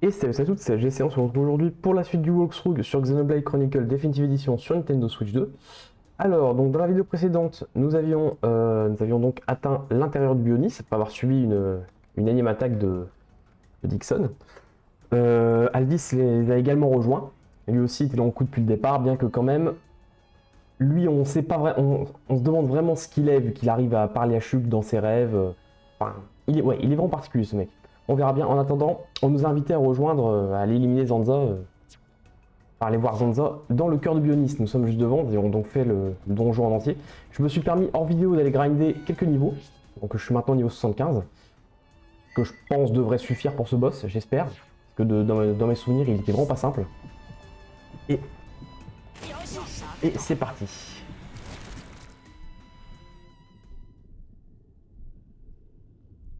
Et salut à toutes, c'est GC, on se retrouve aujourd'hui pour la suite du walkthrough sur Xenoblade Chronicle Definitive Edition sur Nintendo Switch 2. Alors, donc dans la vidéo précédente, nous avions donc atteint l'intérieur du Bionis, après avoir subi une énième attaque de Dixon. Aldis les a également rejoints, lui aussi était dans le coup depuis le départ, bien que quand même, lui on sait pas on se demande vraiment ce qu'il est, vu qu'il arrive à parler à Shulk dans ses rêves. Enfin, il est vraiment particulier ce mec. On verra bien. En attendant, on nous a invités à rejoindre, à aller éliminer Zanza, à aller voir Zanza dans le cœur de Bionis. Nous sommes juste devant et on donc fait le donjon en entier. Je me suis permis hors vidéo d'aller grinder quelques niveaux. Donc je suis maintenant au niveau 75, que je pense devrait suffire pour ce boss, j'espère. Parce que dans mes souvenirs, il était vraiment pas simple. Et c'est parti.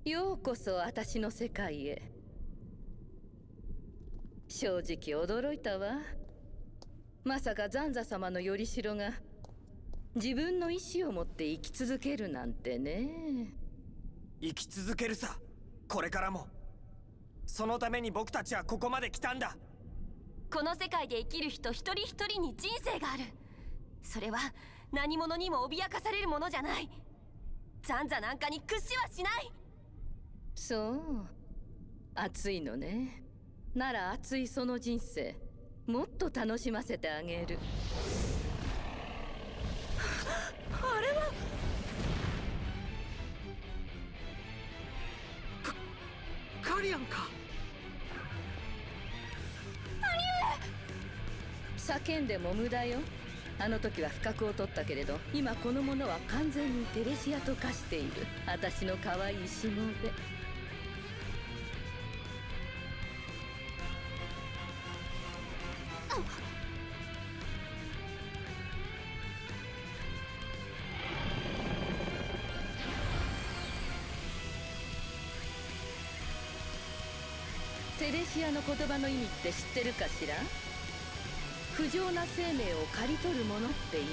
ようこそ私の世界へ。正直驚いたわ。まさかザンザ様のよりしろが自分の意志を持って生き続けるなんてね。生き続けるさ、これからも。そのために僕たちはここまで来たんだ。この世界で生きる人一人一人に人生がある。それは何者にも脅かされるものじゃない。ザンザなんかに屈しはしない。そう、熱いのね。なら熱いその人生もっと楽しませてあげる。あれはカリアンか。叫んでも無駄よ。あの時は不覚を取ったけれど、今この者は完全にテレシアと化している。私の可愛いしもべ。テレシアの言葉の意味って知ってるかしら？不浄な生命を刈り取るものって意味。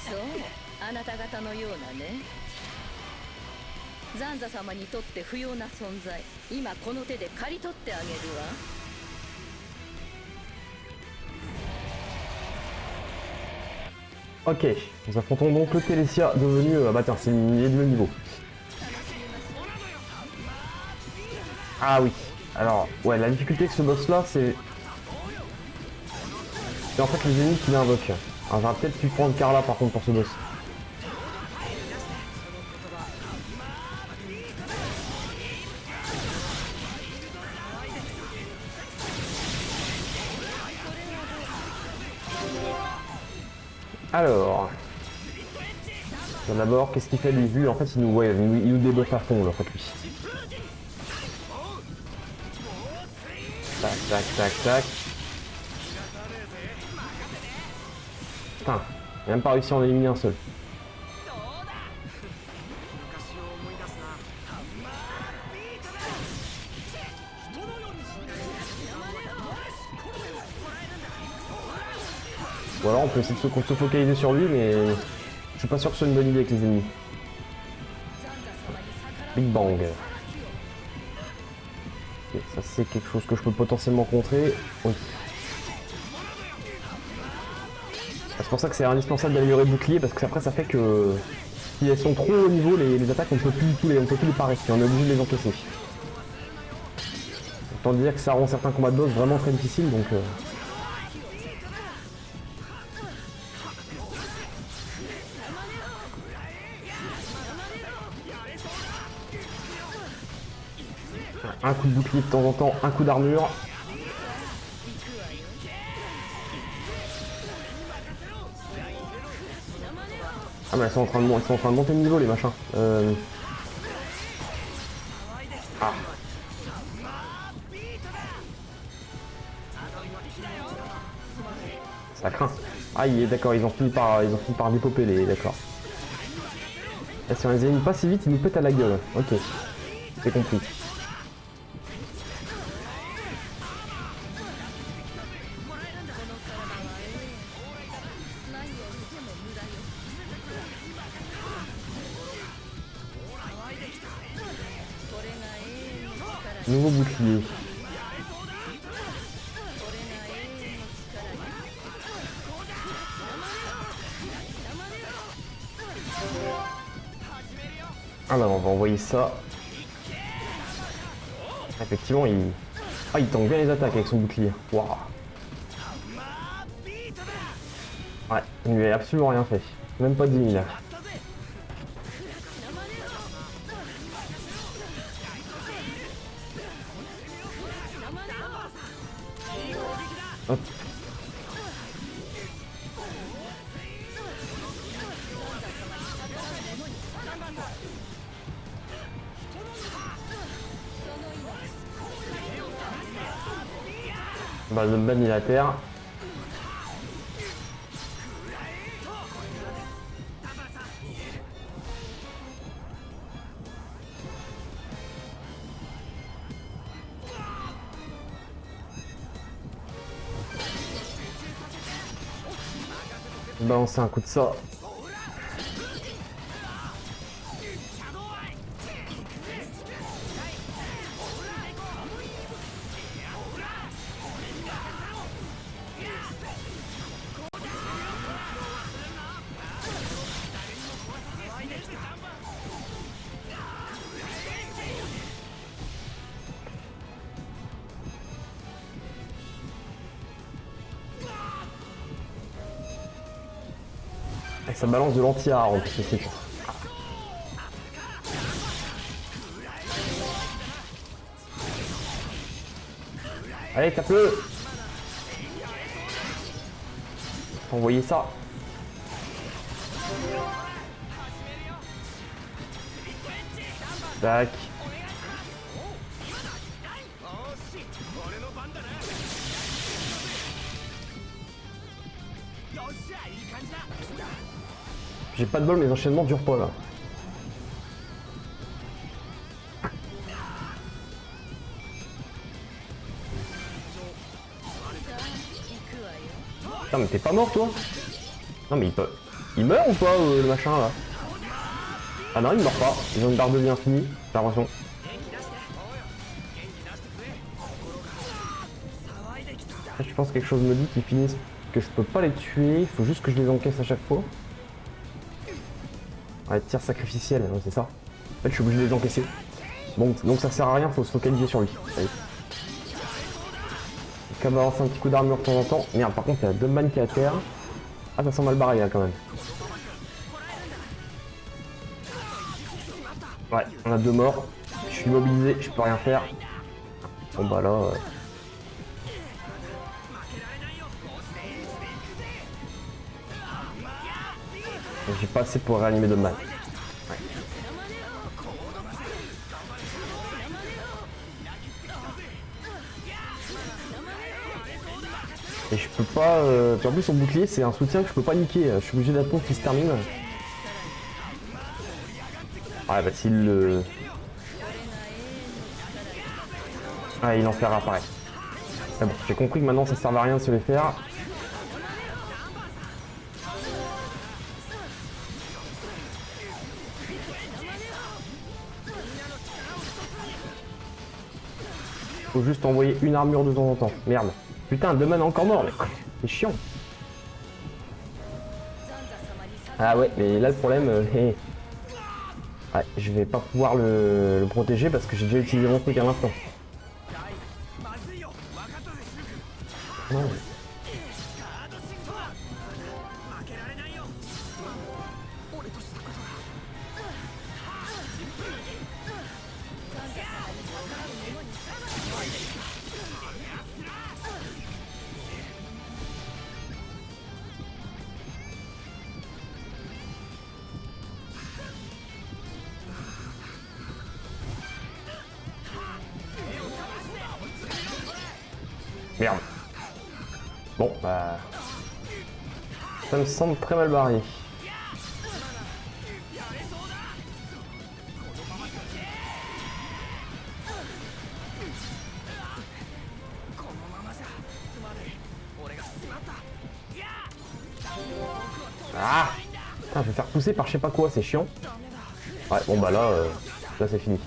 そう、あなた方のようなね。ザンザ様にとって不要な存在、今この手で刈り取ってあげるわ。Ok, nous affrontons donc le Télésia devenu... bah tiens, c'est le niveau. Ah oui, alors, ouais, la difficulté avec ce boss là, c'est en fait les ennemis qu'il invoque. Alors j'aurais peut-être pu prendre Carla par contre pour ce boss. Alors, d'abord, qu'est-ce qu'il fait lui? Vu en fait il nous débuffe à fond là, en fait lui. Tac tac tac tac. Putain, j'ai même pas réussi à en éliminer un seul. Ou alors on peut essayer de se focaliser sur lui, mais je suis pas sûr que ce soit une bonne idée avec les ennemis. Big Bang. Ok, ça c'est quelque chose que je peux potentiellement contrer. Oui. C'est pour ça que c'est indispensable d'améliorer le bouclier, parce que après ça fait que si elles sont trop haut niveau, les attaques on ne peut plus les parer, on est obligé de les encaisser. Autant dire que ça rend certains combats de boss vraiment très difficiles, donc... Un coup de bouclier de temps en temps, un coup d'armure. Ah mais elles sont en train de monter de niveau les machins. Ah. Ça craint. Ah d'accord, ils ont fini par dépoper les. D'accord. Et si on les élimine pas si vite, ils nous pètent à la gueule. Ok. C'est compris. Nouveau bouclier. Ah bah on va envoyer ça. Effectivement il... Ah il tank bien les attaques avec son bouclier. Waouh. Ouais, il lui a absolument rien fait. Même pas 10 000. Hop. Balle de ban il est à terre. Balancer un coup de ça. Et ça balance de l'anti-art en plus aussi. Allez, tape-le. Envoyez ça. Tac. J'ai pas de bol, mes enchaînements durent pas là. Putain mais t'es pas mort toi? Non mais il peut... Il meurt ou pas le machin là? Ah non il meurt pas, ils ont une barre de vie infinie, j'ai l'impression. Je pense que quelque chose me dit qu'ils finissent, que je peux pas les tuer, il faut juste que je les encaisse à chaque fois. Ouais, tir sacrificiel, c'est ça. En fait je suis obligé de les encaisser. Bon, donc ça sert à rien, faut se focaliser sur lui. Allez. Qu'à balancer un petit coup d'armure de temps en temps. Merde, par contre, il y a Dumbman qui est à terre. Ah, ça sent mal barré là quand même. Ouais, on a 2 morts. Je suis immobilisé, je peux rien faire. Bon bah là... J'ai pas assez pour réanimer Dumbman. Ouais. Et je peux pas... En plus son bouclier c'est un soutien que je peux pas niquer. Je suis obligé d'attendre qu'il se termine. Ouais bah s'il le... Ouais il en fera pareil. C'est bon, j'ai compris que maintenant ça sert à rien de se les faire. Faut juste envoyer une armure de temps en temps. Merde. Putain, Dumbman est encore mort, mais c'est chiant. Ah ouais, mais là le problème, ouais, je vais pas pouvoir le protéger parce que j'ai déjà utilisé mon truc à l'instant. Non. Merde. Bon, bah... Ça me semble très mal barré. Ah! Putain, je vais faire pousser par je sais pas quoi, c'est chiant. Ouais, bon bah là, là c'est fini.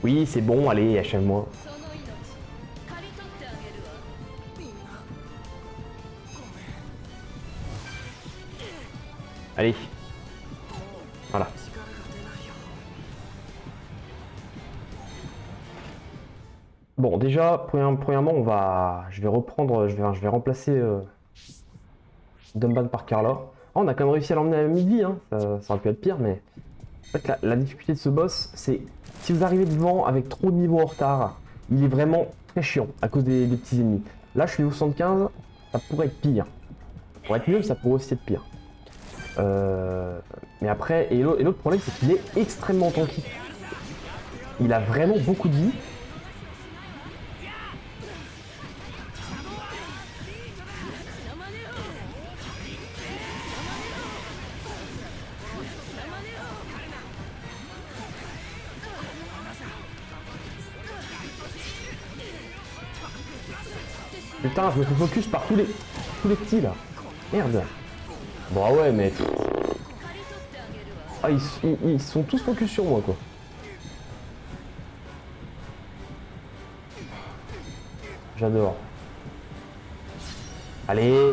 Oui, c'est bon, allez, achève-moi. その命刈り取ってあげるわ。 Allez. Voilà. Bon, déjà, premièrement, je vais reprendre, je vais remplacer Dumban par Carla. Oh, on a quand même réussi à l'emmener à midi, hein. Ça aurait pu être pire, mais en fait, la difficulté de ce boss, c'est si vous arrivez devant avec trop de niveaux en retard, il est vraiment très chiant à cause des petits ennemis. Là, je suis au 75, ça pourrait être pire. Ça pourrait être mieux, mais ça pourrait aussi être pire. Mais après, et l'autre problème, c'est qu'il est extrêmement tanky. Il a vraiment beaucoup de vie. Putain, je me fais focus par tous les petits là. Merde. Bon, ah ouais, mais... Ah, ils sont tous focus sur moi, quoi. J'adore. Allez.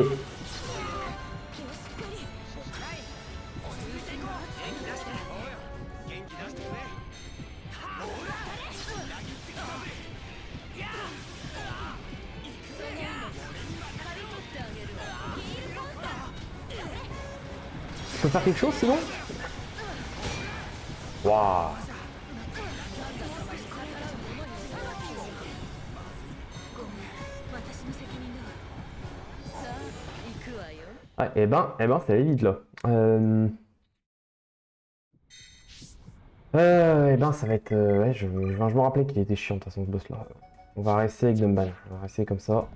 Je peux faire quelque chose sinon? Waouh. Ouais, et ben, ça allait vite là. Et ben, ça va être. Ouais, je me rappelais qu'il était chiant de toute façon ce boss là. On va rester avec Dumban. On va rester comme ça.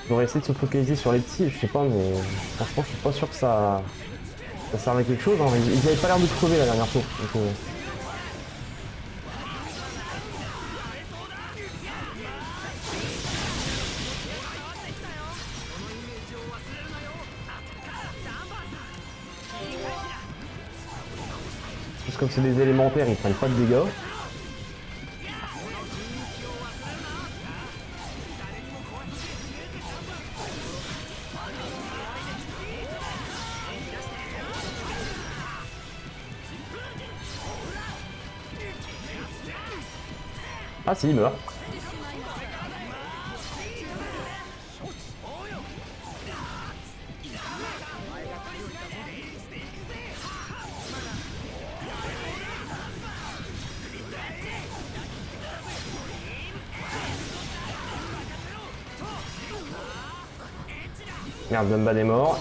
On va essayer de se focaliser sur les petits, je sais pas, mais franchement, je suis pas sûr que ça serve à quelque chose. Hein. Ils avaient pas l'air de crever la dernière fois. Donc, Juste comme c'est des élémentaires, ils prennent pas de dégâts. Ah si, il meurt. Merde, Dumban est mort.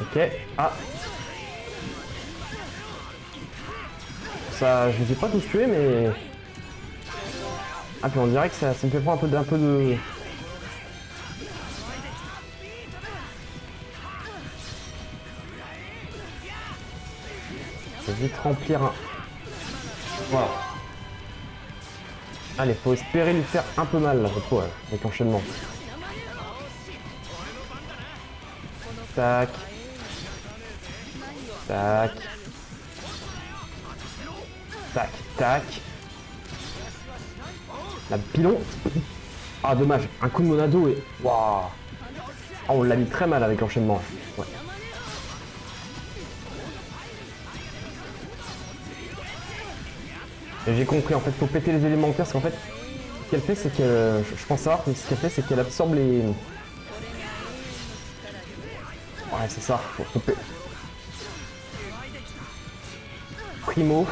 Ok, ah. Ça, je les ai pas tous tués, mais... Ah, puis on dirait que ça me fait prendre un peu de... Je vais vite remplir un... Voilà. Allez, faut espérer lui faire un peu mal, là, cette fois, avec l'enchaînement. Tac. Tac. Tac, tac. La pilon. Ah, dommage. Un coup de Monado et... Waouh. Oh, on l'a mis très mal avec l'enchaînement. Ouais. J'ai compris, en fait, faut péter les élémentaires, parce qu'en fait, ce qu'elle fait, c'est que... Je pense savoir, mais ce qu'elle fait, c'est qu'elle absorbe les... Ouais, c'est ça. Faut Primo.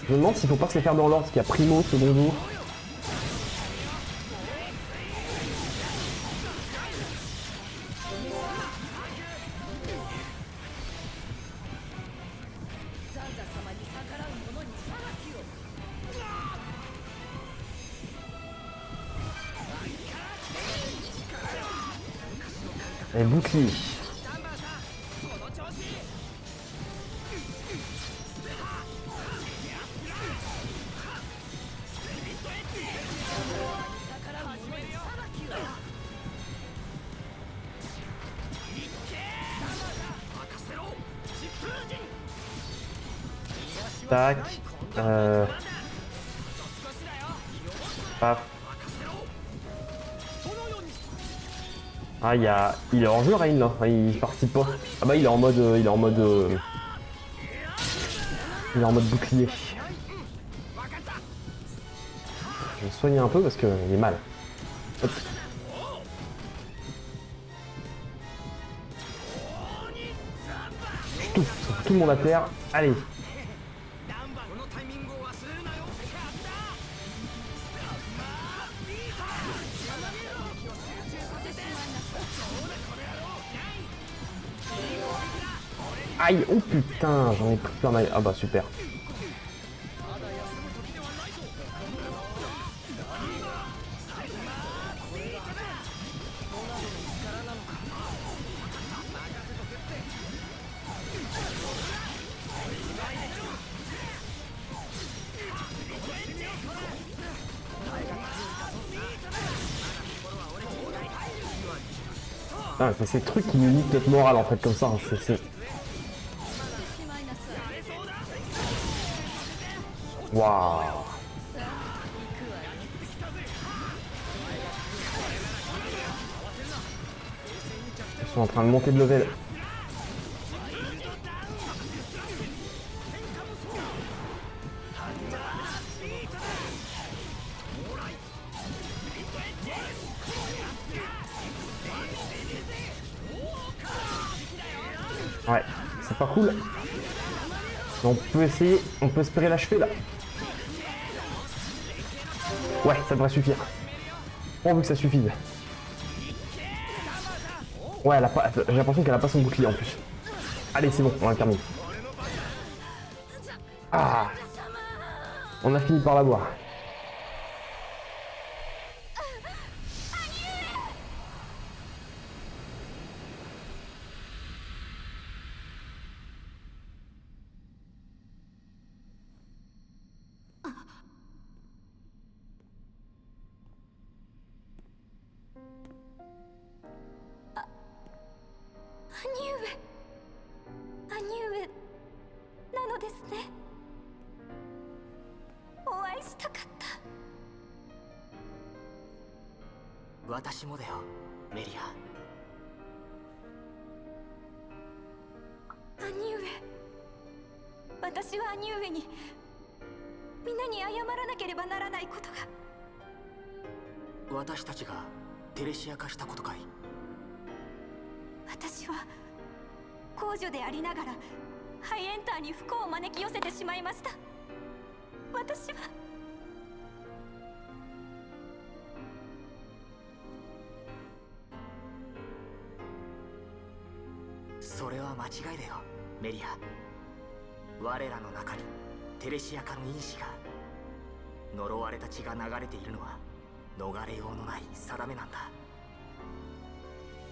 Je me demande s'il faut pas se les faire dans l'ordre, parce qu'il y a Primo, Secondo. Et bouclier. Tac. Paf. Ah, il est en jeu, Rain, là. Il participe pas. Ah bah, il est en mode... il est en mode bouclier. Je vais me soigner un peu parce qu'il est mal. Hop. Tout le monde à terre. Allez. Aïe, oh putain, j'en ai pris plein d'œil. Ah bah super. Ah, c'est ces trucs qui nous niquent notre morale en fait comme ça. Waouh. Ils sont en train de monter de level. Ouais, c'est pas cool. On peut essayer, on peut espérer l'achever là. Ouais, ça devrait suffire. Pourvu que ça suffise. Ouais, j'ai l'impression qu'elle a pas son bouclier en plus. Allez, c'est bon, on a terminé. Ah, on a fini par l'avoir.兄上なのですね。お会いしたかった。私もだよ、メリア。兄上、私は兄上に皆に謝らなければならないことが。私たちがテレシア化したことかい？私は公女でありながらハイエンターに不幸を招き寄せてしまいました。私はそれは間違いだよ、メリア。我らの中にテレシア化の因子が、呪われた血が流れているのは逃れようのない定めなんだ。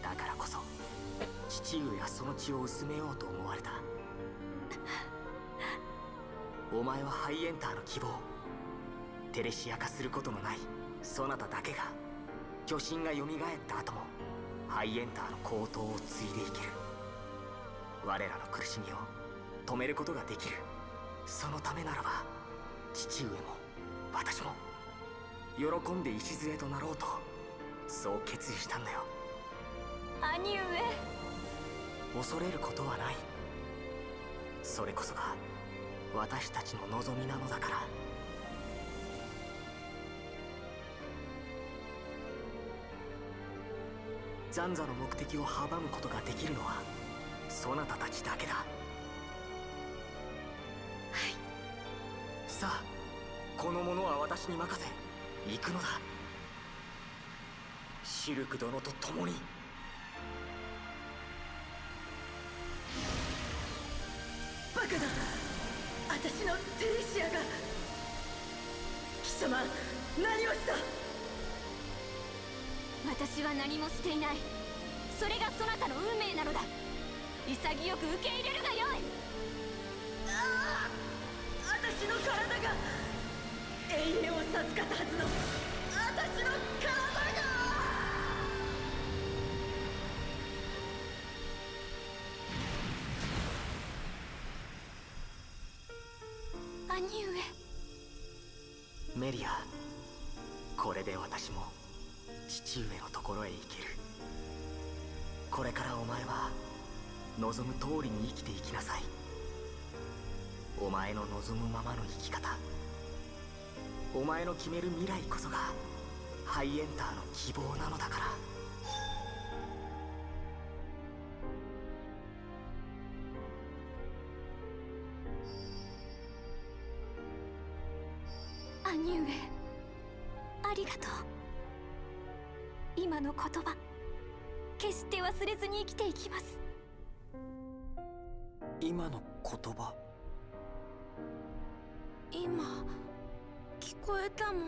だからこそ父上はその血を薄めようと思われた。お前はハイエンターの希望、テレシア化することのないそなただけが巨神が蘇った後もハイエンターの高騰を継いでいける。我らの苦しみを止めることができる。そのためならば父上も私も喜んで礎となろうと、そう決意したんだよ。兄上、恐れることはない。それこそが私たちの望みなのだから。ザンザの目的を阻むことができるのはそなたたちだけだ。はい。さあ、この者は私に任せ行くのだ。シルク殿と共に。バカだ、私のテレシアが。貴様、何をした？私は何もしていない。それがそなたの運命なのだ。潔く受け入れるがよい。私の体が永遠を授かったはずの私の体が。兄上。メリア、これで私も父上のところへ行ける。これからお前は望む通りに生きていきなさい。お前の望むままの生き方、お前の決める未来こそがハイエンターの希望なのだから。兄上、ありがとう。今の言葉、決して忘れずに生きていきます。今の言葉、今聞こえたもん。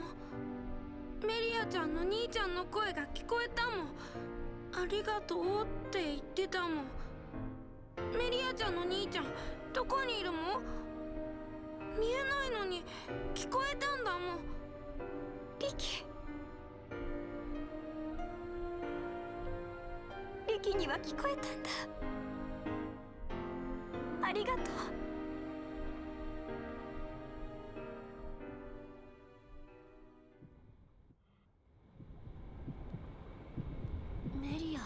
メリアちゃんの兄ちゃんの声が聞こえたもん。ありがとうって言ってたもん。メリアちゃんの兄ちゃんどこにいるもん？見えないのに聞こえたんだもん。リキ。リキには聞こえたんだ。ありがとう。メリア。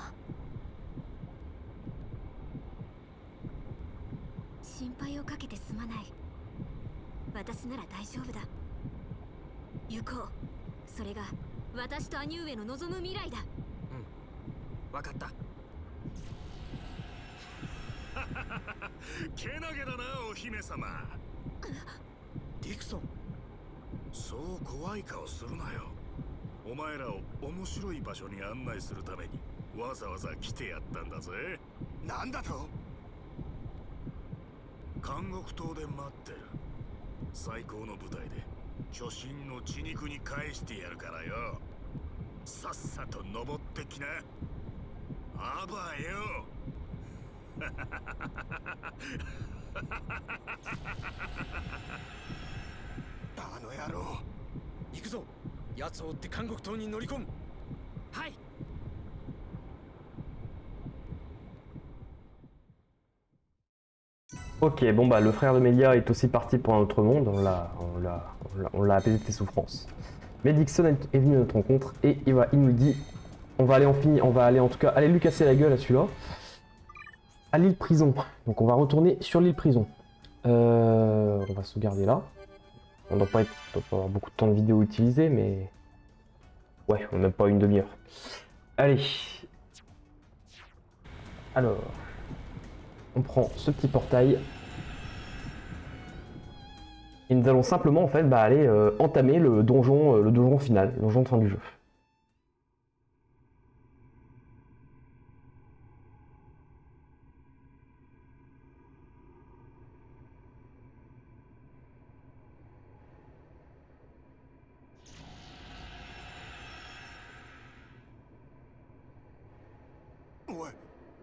心配をかけてすまない。私なら大丈夫だ。行こう。それが私と兄上の望む未来だ。分かった。けなげだな、お姫様。ディクソン、そう怖い顔するなよ。お前らを面白い場所に案内するためにわざわざ来てやったんだぜ。なんだと？監獄島で待ってる。最高の舞台で巨神の血肉に返してやるからよ。さっさと登ってきな。あばよ。あの野郎。行くぞ。奴を追って監獄島に乗り込む。はい。Ok, bon bah le frère de Melia est aussi parti pour un autre monde, on l'a apaisé de ses souffrances. Mais Dixon est venu à notre rencontre et il nous dit on va aller en tout cas aller lui casser la gueule à celui-là. À l'île prison. Donc on va retourner sur l'île prison. On va sauvegarder là. On doit pas avoir beaucoup de temps de vidéo utilisé, mais ouais, on n'a même pas une demi-heure. Allez. Alors. On prend ce petit portail et nous allons simplement en fait aller entamer le donjon final, le donjon de fin du jeu. Ouais,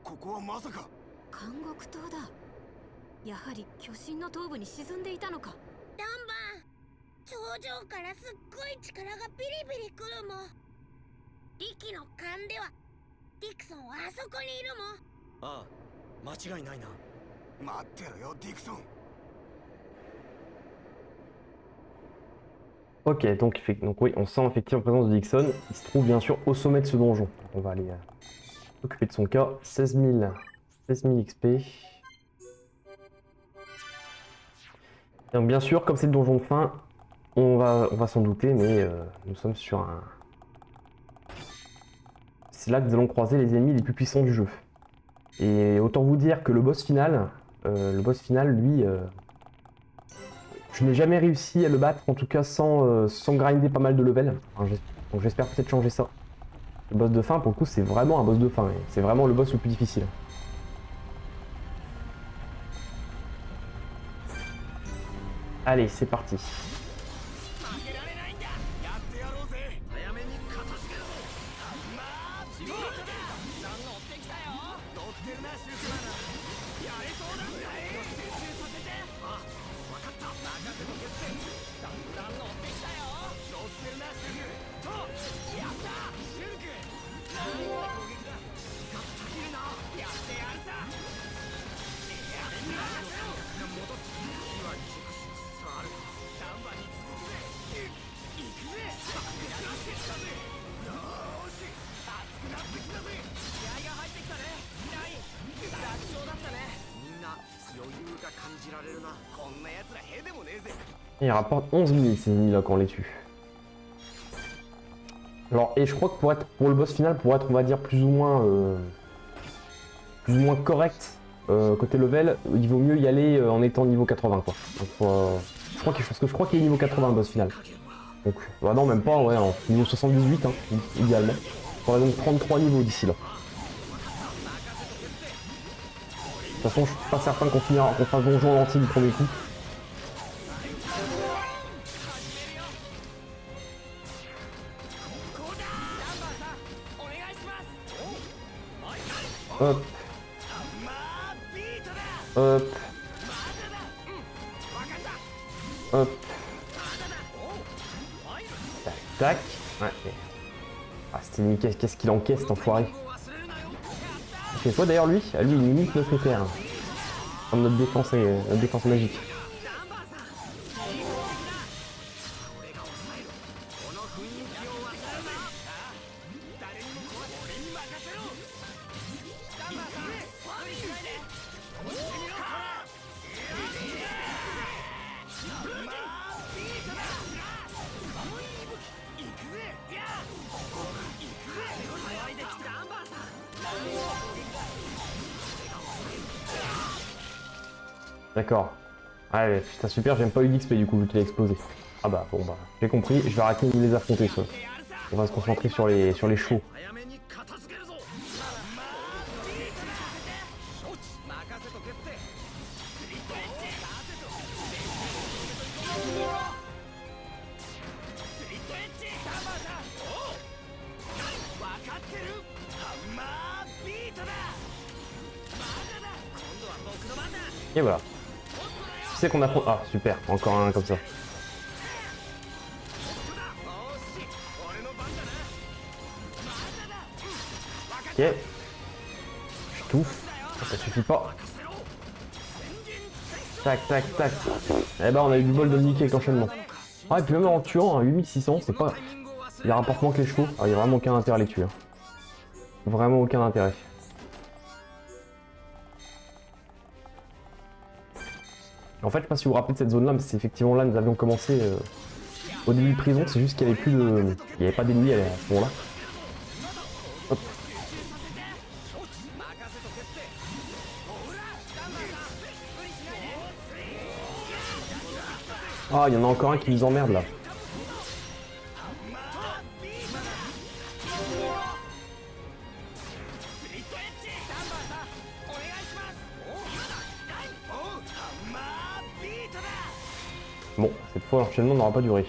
ここはまさか。監獄島だ。やはり巨神の頭部に沈んでいたのか。ダンバン、頂上からすっごい力がビリビリくるもん。リキの勘ではディクソンはあそこにいるもん。ああ、間違いないな。待ってろよ、ディクソン。Ok, donc oui, on sent effectivement la présence de Dixon. Il se trouve bien sûr au sommet de ce donjon. On va aller s'occuper de son cas. 16 000 XP. Donc bien sûr, comme c'est le donjon de fin, on va s'en douter, mais nous sommes sur un... C'est là que nous allons croiser les ennemis les plus puissants du jeu. Et autant vous dire que le boss final, lui, je n'ai jamais réussi à le battre, en tout cas sans grinder pas mal de level. Donc j'espère peut-être changer ça. Le boss de fin, pour le coup, c'est vraiment un boss de fin. C'est vraiment le boss le plus difficile. Allez, c'est parti. Et il rapporte 11 000 ces ennemis là quand on les tue. Alors, et je crois que pour le boss final, pour être, on va dire, plus ou moins correct côté level, il vaut mieux y aller en étant niveau 80 quoi. Donc, je crois qu'il est niveau 80 le boss final. Donc, bah non, même pas, ouais, niveau 78, hein, idéalement. Il faudrait donc 33 niveaux d'ici là. De toute façon, je suis pas certain qu'on fasse donjon en entier du premier coup. Hop. Hop. Hop. Tac, tac. Ouais. Ah, cet ennemi, qu'est-ce qu'il encaisse, cet enfoiré. Il fait quoi d'ailleurs lui? Ah, lui, il limite notre repère. Comme notre défense magique. D'accord. Ouais, putain super, j'aime pas eu d'XP du coup vu qu'il a explosé. Ah bah bon bah j'ai compris, je vais arrêter de les affronter ça. On va se concentrer sur les chevaux. Et voilà. Tu sais qu'on apprend... Ah super, encore un comme ça. Ok. Je touffe. Ça suffit pas. Tac, tac, tac. Eh ben on a eu du bol de niquer avec l'enchaînement. Ah et puis même en tuant un 8600, c'est pas... Il rapporte moins que les chevaux. Alors il y a vraiment aucun intérêt à les tuer. Vraiment aucun intérêt. En fait, je sais pas si vous vous rappelez de cette zone-là, mais c'est effectivement là que nous avions commencé au début de prison. C'est juste qu'il n'y avait plus de... Il n'y avait pas d'ennemis à ce moment-là. Hop. Ah, il y en a encore un qui nous emmerde là. Bon, cette fois l'enchaînement n'aura pas duré.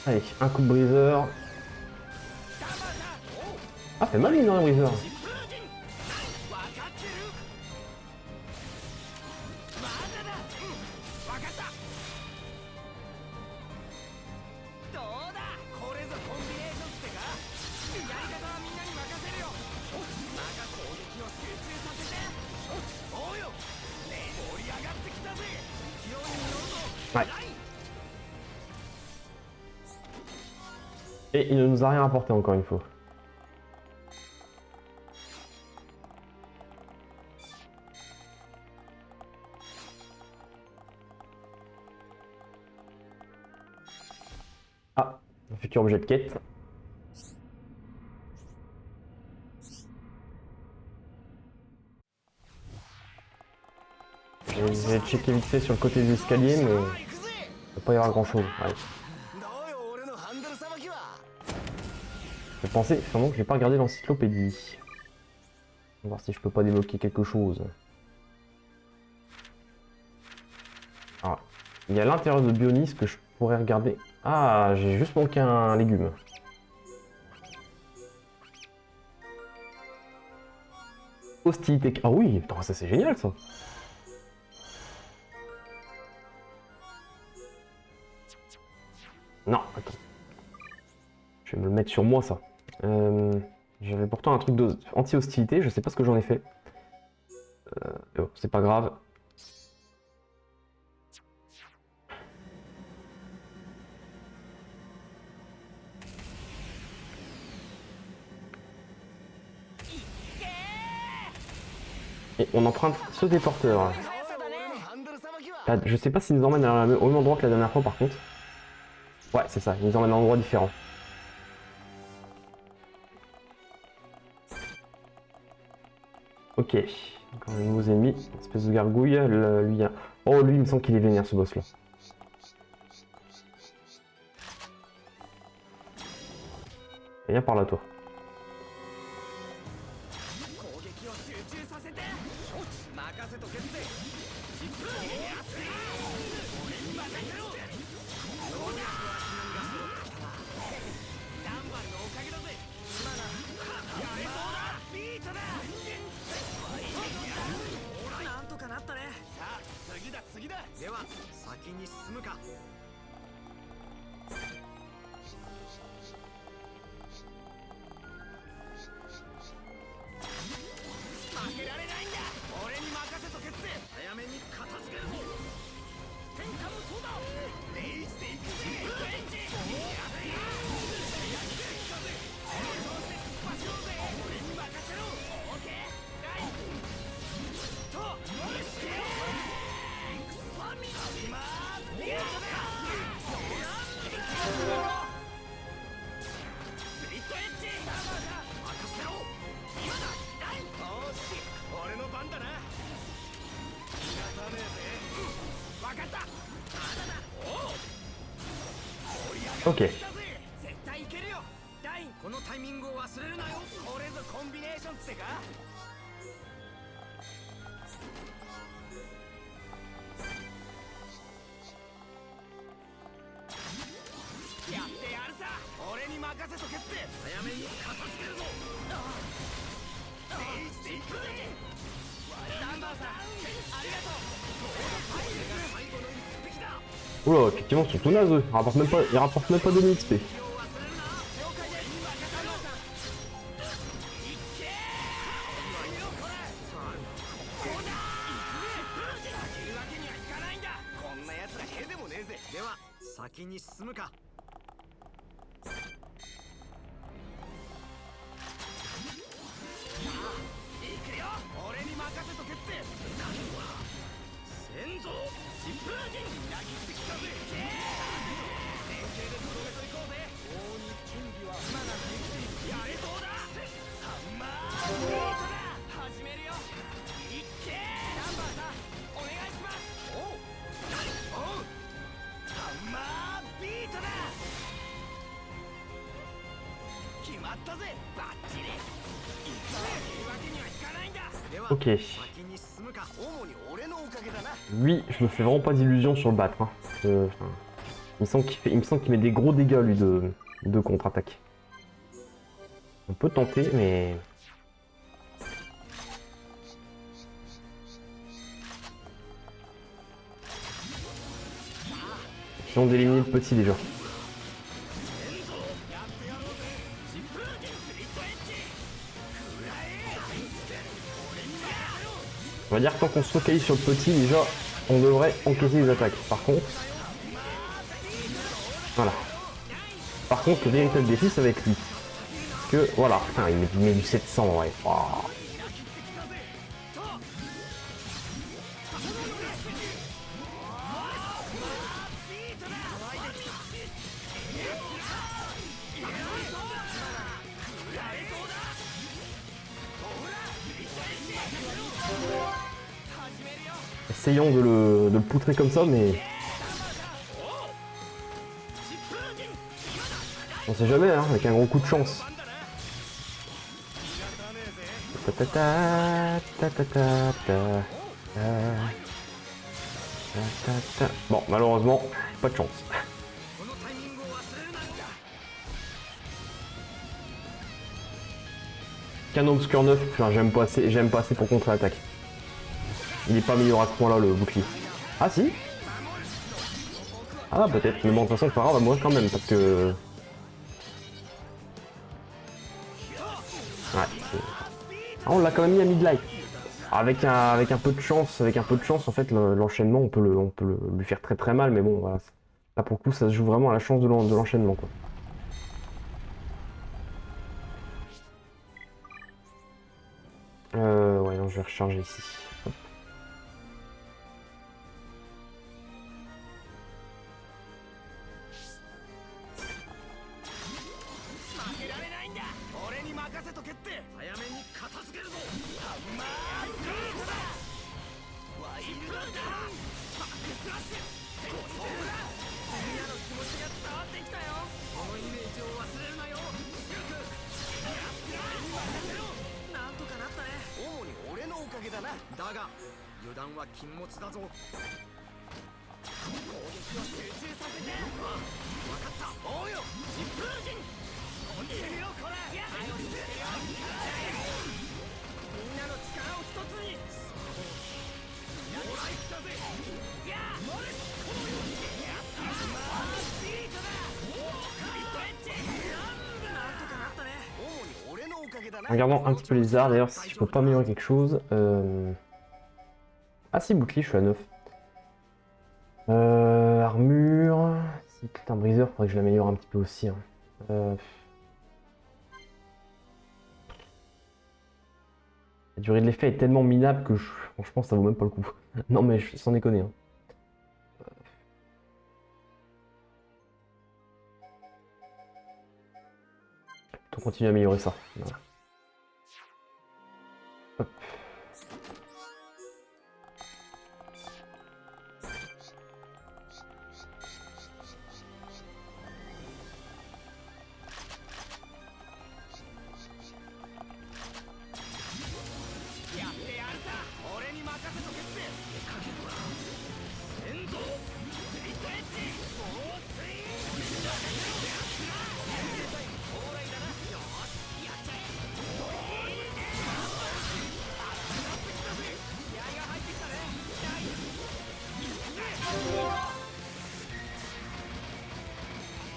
Allez, un coup de briseur. Ah, fait mal une un briseur. Ouais. Et il ne nous a rien apporté encore une fois. Ah, un futur objet de quête. J'ai checké vite fait sur le côté des escaliers, mais il ne va pas y avoir grand chose. Ouais. Je pensais vraiment que j'ai pas regardé l'encyclopédie. On va voir si je peux pas débloquer quelque chose. Alors, il y a l'intérieur de Bionis que je pourrait regarder. Ah, j'ai juste manqué un légume. Hostilité. Ah oui, putain, ça c'est génial ça. Non, attends. Je vais me le mettre sur moi ça. J'avais pourtant un truc anti-hostilité, je sais pas ce que j'en ai fait. Oh, c'est pas grave. Et on emprunte ce déporteur. Je sais pas s'il nous emmène au même endroit que la dernière fois par contre. Ouais, c'est ça, il nous emmène à un endroit différent. Ok, encore un nouveau ennemi, une espèce de gargouille. Lui, oh, lui, il me semble qu'il est vénère ce boss là. Viens par là, toi. Ok. Oula, effectivement, ils sont tout nazes eux. Ils rapportent même pas de XP. Ok. Lui, je me fais vraiment pas d'illusions sur le battre. Hein. Il me semble qu'il met des gros dégâts lui de contre-attaque. On peut tenter, mais... Essayons d'éliminer le petit déjà. On va dire que tant qu'on se focalise sur le petit, déjà, on devrait encaisser les attaques. Par contre... Voilà. Par contre, le véritable défi, ça va être lui. Parce que, voilà, putain, il met du 700, ouais. Oh. Essayons de le poutrer comme ça, mais... On sait jamais, hein, avec un gros coup de chance. Bon, malheureusement, pas de chance. Canon obscur 9, putain, j'aime pas assez pour contre-attaque. Il est pas meilleur à ce point là le bouclier. Ah si. Ah peut-être, mais bon de toute façon c'est pas grave, moi quand même parce que... Ouais, ah, on l'a quand même mis à mid-life. Avec un peu de chance, en fait l'enchaînement on peut lui faire très très mal, mais bon voilà. Là pour le coup ça se joue vraiment à la chance de l'enchaînement quoi. Ouais non je vais recharger ici. Hop. Regardons un petit peu les arts, d'ailleurs si je peux pas améliorer quelque chose. Ah si, bouclier, je suis à 9. Armure... Si putain, briseur, faudrait que je l'améliore un petit peu aussi. Hein. La durée de l'effet est tellement minable que franchement ça vaut même pas le coup. Non mais sans déconner. Hein. On continue à améliorer ça. Voilà. Hop.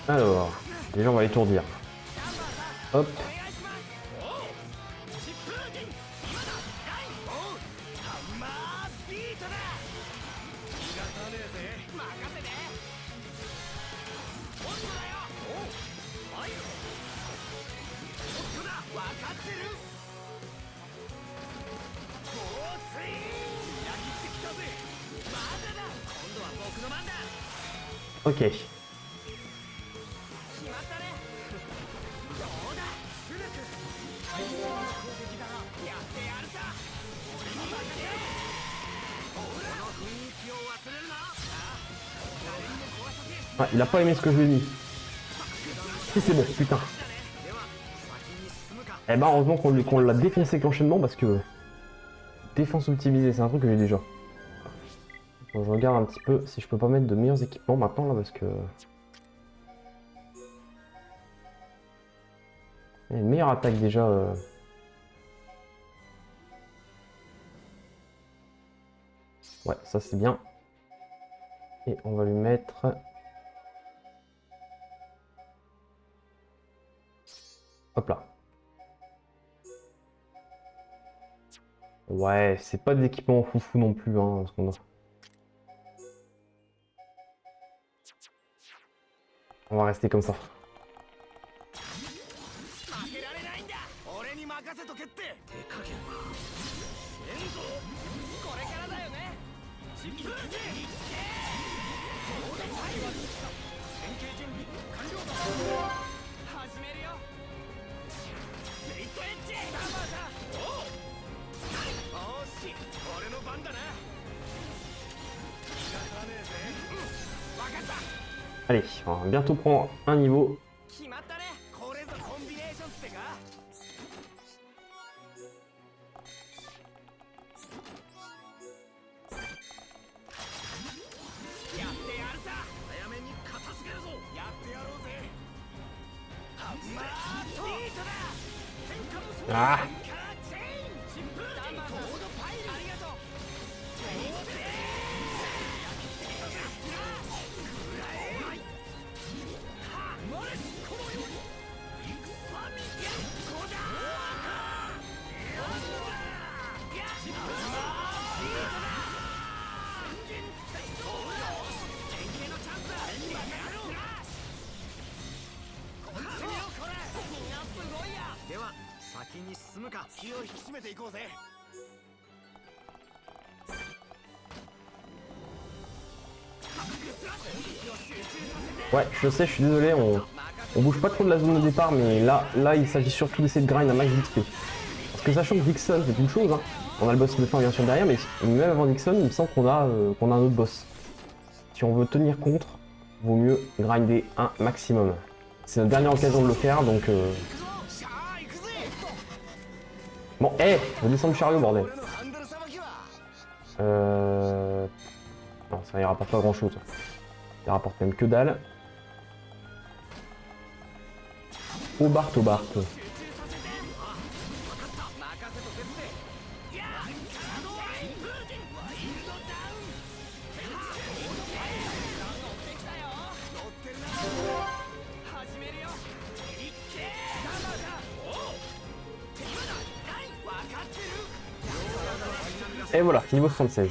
Alors, déjà on va étourdir. Hop. Ok. Ah, il a pas aimé ce que je lui ai mis. Si c'est bon, putain. Eh ben heureusement qu'on l'a défoncé avec l'enchaînement parce que... Défense optimisée, c'est un truc que j'ai déjà. Donc, je regarde un petit peu si je peux pas mettre de meilleurs équipements maintenant là parce que... Il y a une meilleure attaque déjà. Ouais, ça c'est bien. Et on va lui mettre... Hop là. Ouais, c'est pas des équipements foufou non plus, hein, ce qu'on a. On va rester comme ça. Allez, on va bientôt prendre un niveau. Ah! Ouais, je sais, je suis désolé, on bouge pas trop de la zone de départ, mais là il s'agit surtout d'essayer de grind un max d'XP. Parce que sachant que Dixon c'est une chose, hein. On a le boss de fin bien sûr derrière, mais même avant Dixon, il me semble qu'on a un autre boss. Si on veut tenir contre, vaut mieux grinder un maximum. C'est notre dernière occasion de le faire, donc... Bon, je descends du chariot, bordel. Non, ça ira pas grand chose. Il rapporte même que dalle. Hobart. Et voilà, niveau 76.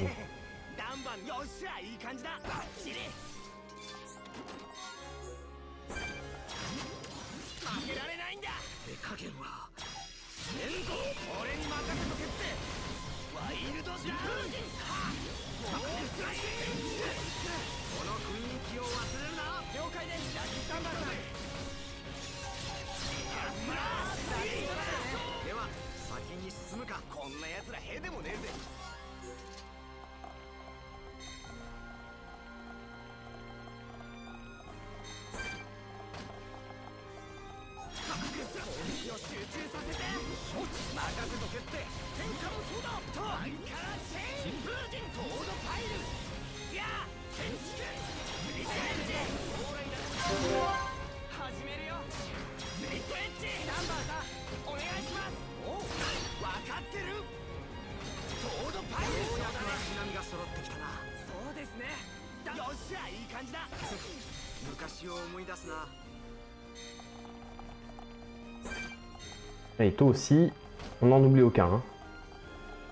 Et toi aussi, on n'en oublie aucun. Hein.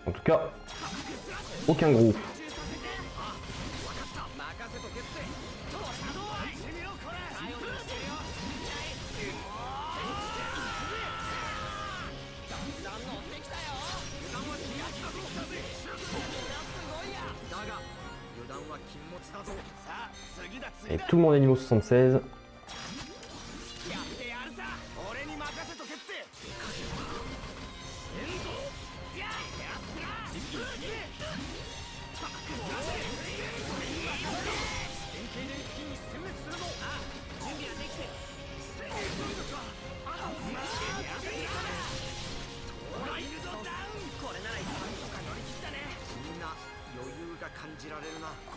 En tout cas, aucun gros. Et tout le monde est niveau 76.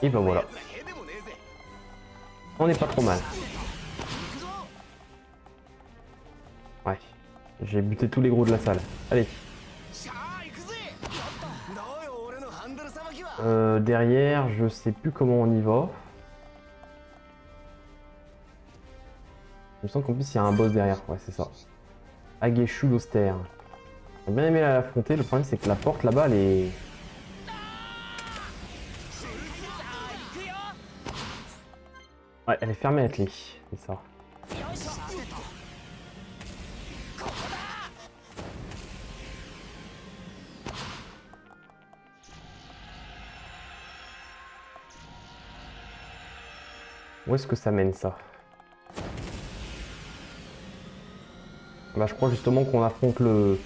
Et ben voilà. On n'est pas trop mal. Ouais. J'ai buté tous les gros de la salle. Allez. Derrière, je sais plus comment on y va. Il me semble qu'en plus il y a un boss derrière. Ouais, c'est ça. Ageshu l'Austère. J'ai bien aimé l'affronter. Le problème c'est que la porte là-bas elle est... Ouais, elle est fermée à clé, c'est ça. Où est-ce que ça mène ça? Bah je crois justement qu'on affronte le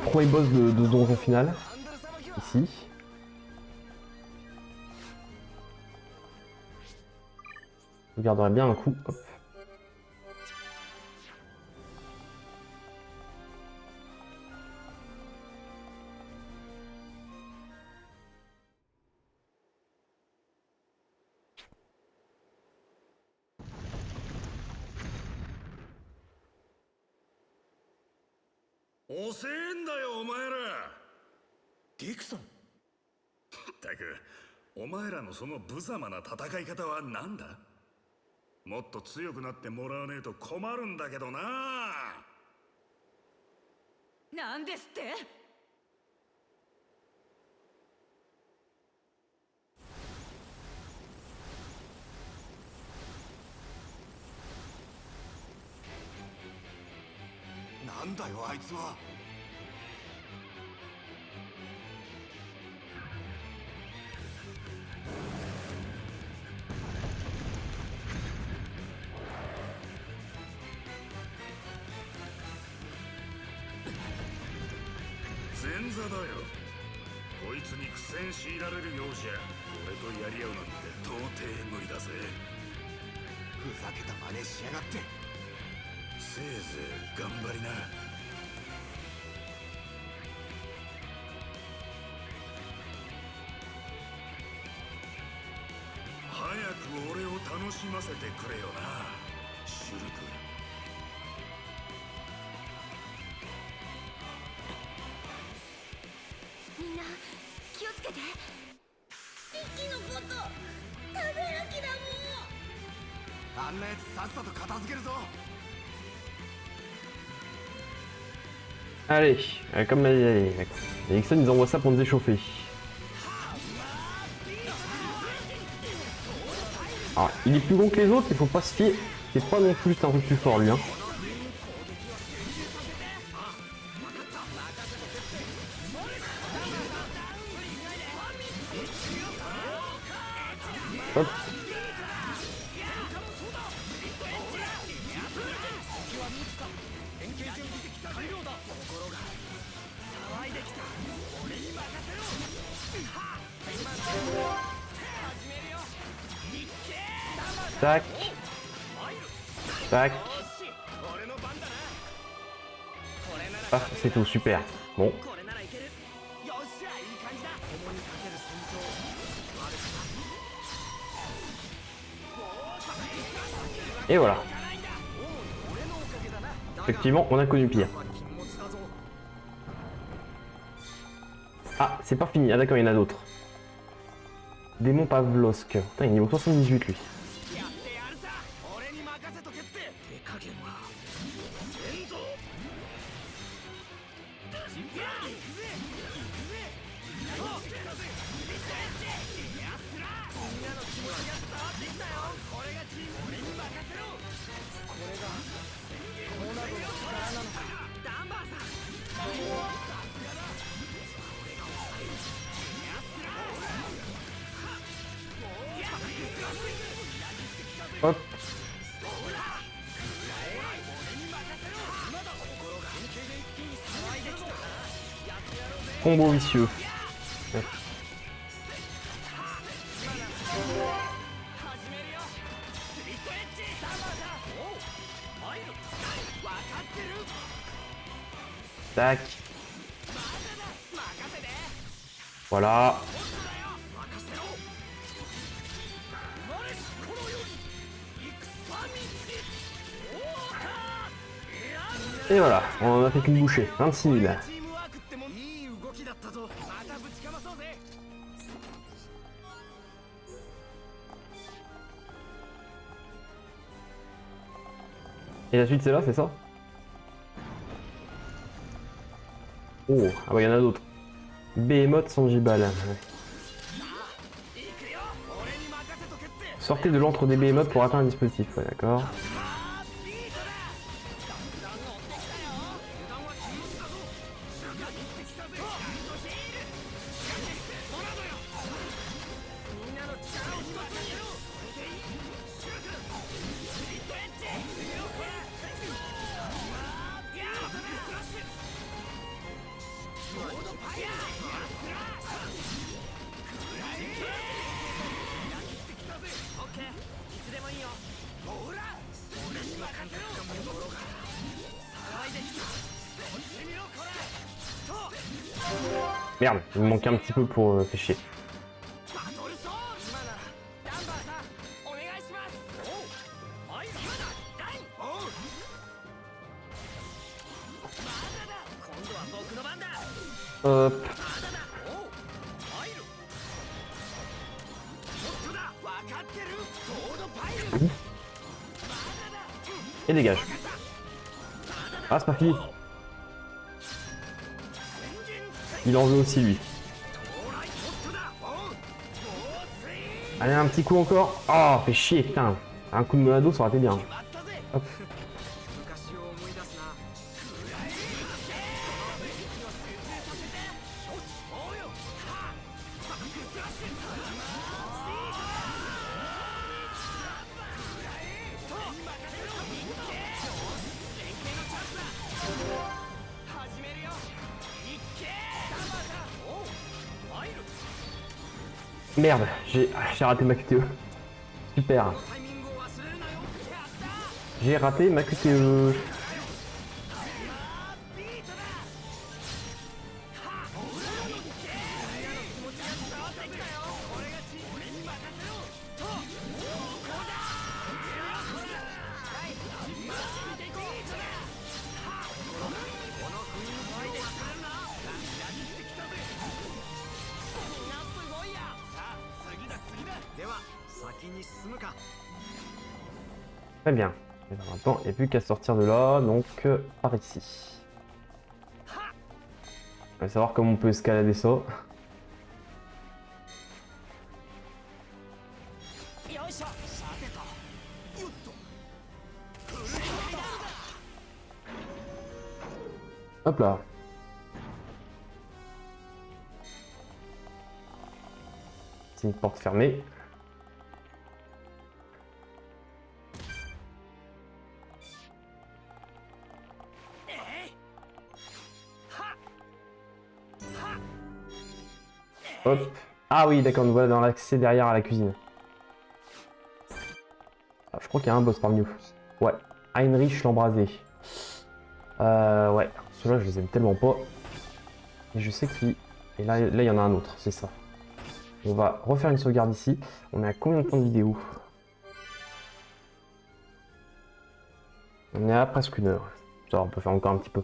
premier boss de donjon final. Ici. Je garderai bien un coup. Hop.遅えんだよお前ら。ディクソン。ったくお前らのその無様な戦い方は何だ？もっと強くなってもらわねえと困るんだけどな。なんですって？ななんだよあいつは。前座だよ。こいつに苦戦強いられるようじゃ俺とやり合うなんて到底無理だぜ。ふざけた真似しやがって。せいぜい頑張りな。早く俺を楽しませてくれよなシュルク。みんな気をつけて。キのこと食べる気だもん。あんなやつさっさと片付けるぞ。 Allez, comme les Nixon, ils envoient ça pour nous échauffer. Alors, il est plus gros que les autres, il faut pas se fier. C'est pas non plus un peu plus fort lui. Hein. Hop. Tac. Tac. Ah, c'est tout, super. Bon. Et voilà. Effectivement, on a connu pire. Ah, c'est pas fini. Ah d'accord, il y en a d'autres. Démon Pavlovsk. Putain, il est niveau 78 lui. Hop. Combo vicieux. Ouais. Tac. Voilà. Et voilà, on en a fait qu'une bouchée, 26 000. Et la suite c'est là, c'est ça? Oh, ah bah il y en a d'autres. Behemoth Sangibal. Ouais. Sortez de l'antre des Behemoth pour atteindre un dispositif, ouais d'accord. Merde, il me manque un petit peu pour faire chier. Hop. Et dégage. Ah, c'est pas fini. Il en veut aussi lui. Allez, un petit coup encore. Oh, fait chier, putain. Un coup de monado, ça aurait été bien. Hop. Merde, j'ai raté ma QTE. Super. J'ai raté ma QTE. Très bien. Et maintenant, il n'y a plus qu'à sortir de là, donc par ici. On va savoir comment on peut escalader ça. Hop là. C'est une porte fermée. Hop. Ah oui, d'accord, nous voilà dans l'accès derrière à la cuisine. Ah, je crois qu'il y a un boss parmi nous. Ouais, Heinrich l'embrasé. Ouais, ceux-là je les aime tellement pas. Et je sais qu'il... Et là, il y en a un autre, c'est ça. On va refaire une sauvegarde ici. On est à combien de temps de vidéo? On est à presque 1 heure. Ça, on peut faire encore un petit peu.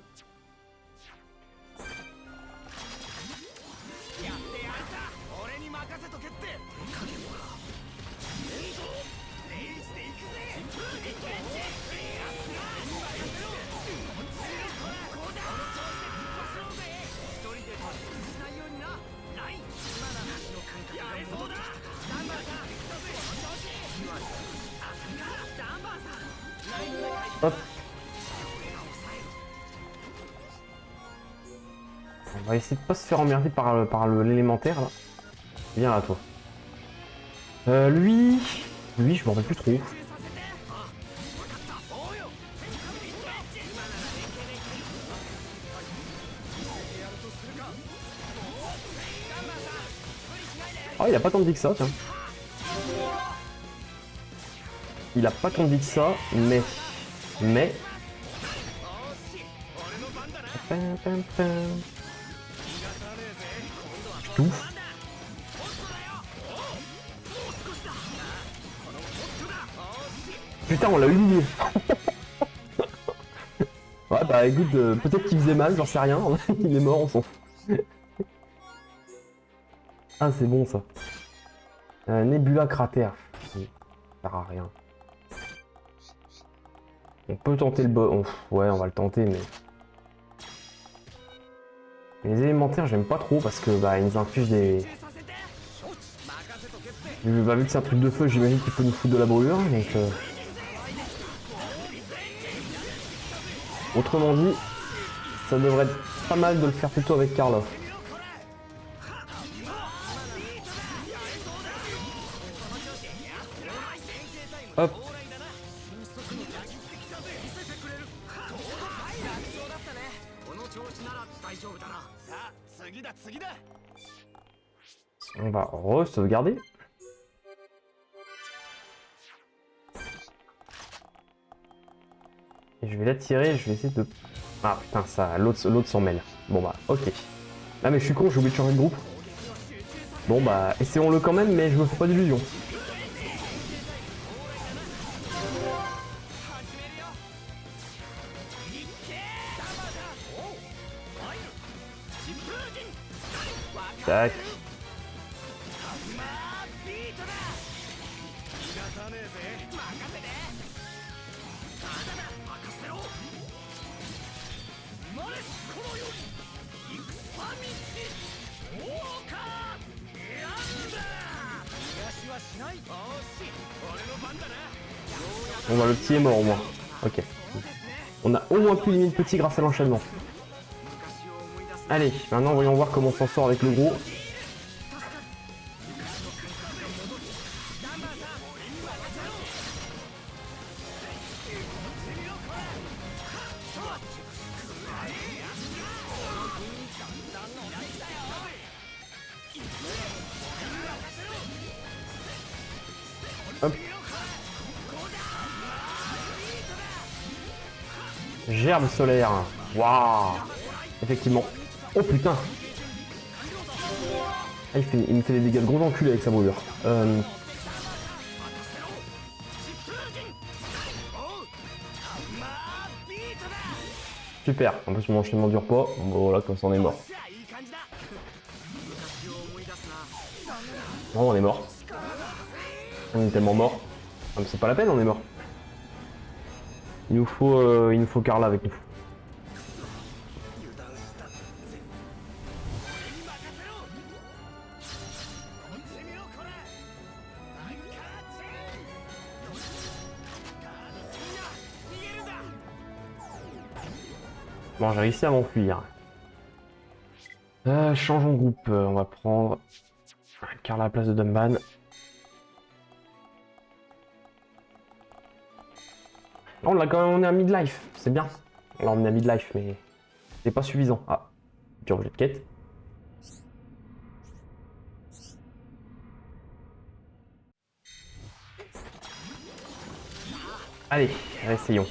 Hop. On va essayer de pas se faire emmerder par l'élémentaire là. Viens là toi. Lui, je m'en rappelle plus trop. Oh, il a pas tant de vie que ça, tiens. Il a pas tant de vie que ça, mais... Je touffe. Putain, on l'a humilié. Ouais, bah écoute, peut-être qu'il faisait mal, j'en sais rien. Il est mort, on s'en fout. Ah, c'est bon ça. Nebula cratère. Ça sert à rien. On peut tenter le boss. Ouais, on va le tenter, mais... Les élémentaires, j'aime pas trop parce que bah ils nous infligent des... Bah, vu que c'est un truc de feu, j'imagine qu'il peut nous foutre de la brûlure, donc... Autrement dit, ça devrait être pas mal de le faire plutôt avec Karloff. Hop. On va re-sauvegarder. Et je vais l'attirer, je vais essayer de... Ah putain, ça, l'autre s'en mêle. Bon bah, ok. Ah mais je suis con, j'ai oublié de changer de groupe. Bon bah, essayons-le quand même, mais je me fais pas d'illusions. Tac. Bon bah le petit est mort au moins. Ok. On a au moins pu limiter le petit grâce à l'enchaînement. Allez, maintenant voyons voir comment on s'en sort avec le gros. Hop. Gerbe solaire. Waouh. Effectivement. Oh putain. Ah, il me fait des dégâts de gros enculé avec sa brûlure. Super. En plus mon enchaînement dure pas. Bon voilà, comme ça on est mort. Non, on est mort. On est tellement mort. Ah, mais c'est pas la peine, on est mort. Il nous faut Carla avec nous. Bon, j'ai réussi à m'enfuir. Changeons de groupe. On va prendre Carla à la place de Dunban. On l'a quand même emmené à midlife, c'est bien. On l'a emmené à midlife, mais c'est pas suffisant. Ah, du rejet de quête. Allez, essayons.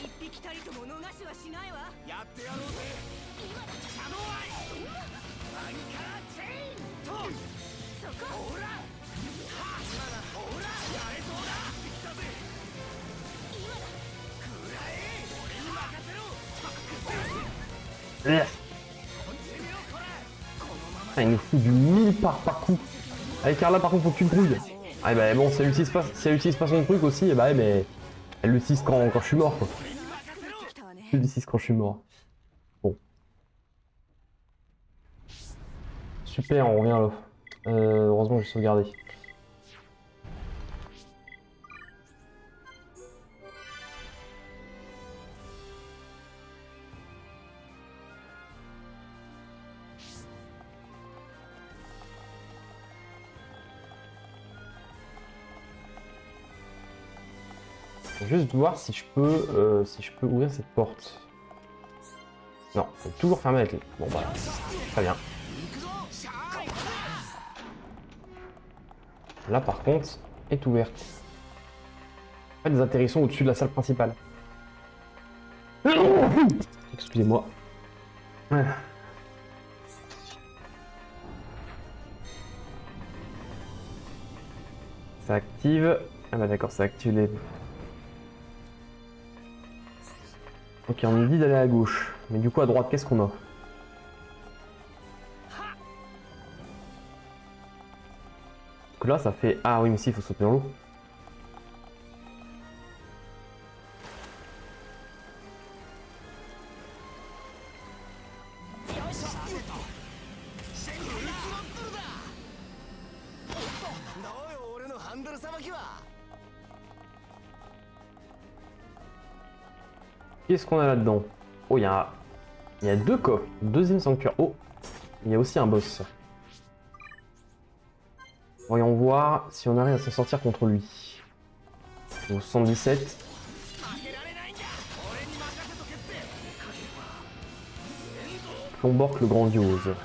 Ah, il nous fout du 1000 par coup. Avec Carla, par contre, faut que tu le brouilles. Ah, bah bon, si elle utilise pas son truc aussi, bah, mais elle l'utilise quand je suis mort, quoi. Elle l'utilise quand je suis mort. Bon. Super, on revient là. Heureusement, j'ai sauvegardé. Juste voir si je peux ouvrir cette porte. Non, faut toujours fermer la clé. Bon bah, très bien. Là par contre, est ouverte. En fait, des atterrissons au-dessus de la salle principale. Excusez-moi. Ça active. Ah bah d'accord, ça active les... Ok, on nous dit d'aller à gauche. Mais du coup, à droite, qu'est-ce qu'on a? Donc là, ça fait... Ah oui, mais si, il faut sauter dans l'eau. Qu'est-ce qu'on a là-dedans? Oh, il y a 2 coffres. Deuxième sanctuaire. Oh, il y a aussi un boss. Voyons voir si on arrive à s'en sortir contre lui. Au 117. Plombork le grandiose.